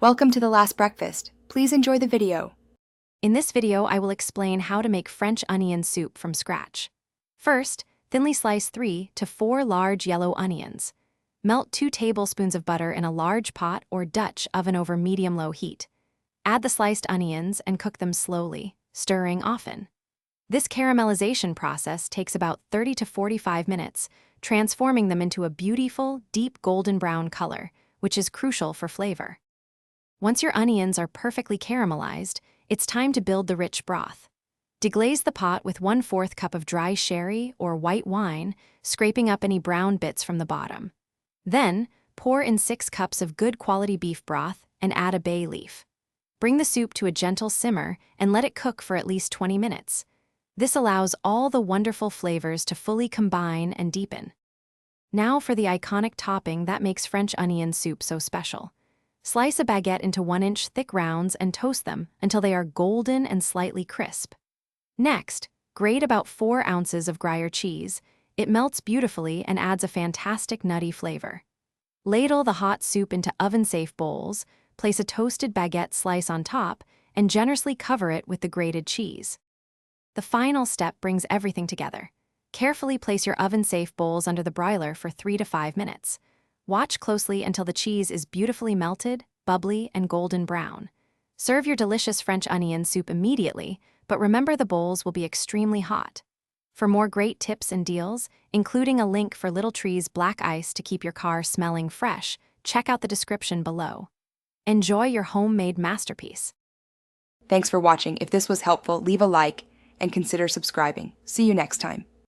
Welcome to The Last Breakfast. Please enjoy the video. In this video, I will explain how to make French onion soup from scratch. First, thinly slice 3 to 4 large yellow onions. Melt 2 tablespoons of butter in a large pot or Dutch oven over medium-low heat. Add the sliced onions and cook them slowly, stirring often. This caramelization process takes about 30 to 45 minutes, transforming them into a beautiful, deep golden brown color, which is crucial for flavor. Once your onions are perfectly caramelized, it's time to build the rich broth. Deglaze the pot with 1/4 cup of dry sherry or white wine, scraping up any brown bits from the bottom. Then, pour in 6 cups of good quality beef broth and add a bay leaf. Bring the soup to a gentle simmer and let it cook for at least 20 minutes. This allows all the wonderful flavors to fully combine and deepen. Now for the iconic topping that makes French onion soup so special. Slice a baguette into 1-inch thick rounds and toast them until they are golden and slightly crisp. Next, grate about 4 ounces of Gruyere cheese. It melts beautifully and adds a fantastic nutty flavor. Ladle the hot soup into oven-safe bowls, place a toasted baguette slice on top, and generously cover it with the grated cheese. The final step brings everything together. Carefully place your oven-safe bowls under the broiler for 3 to 5 minutes. Watch closely until the cheese is beautifully melted, bubbly, and golden brown. Serve your delicious French onion soup immediately, but remember the bowls will be extremely hot. For more great tips and deals, including a link for Little Tree's black ice to keep your car smelling fresh, check out the description below. Enjoy your homemade masterpiece. Thanks for watching. If this was helpful, leave a like and consider subscribing. See you next time.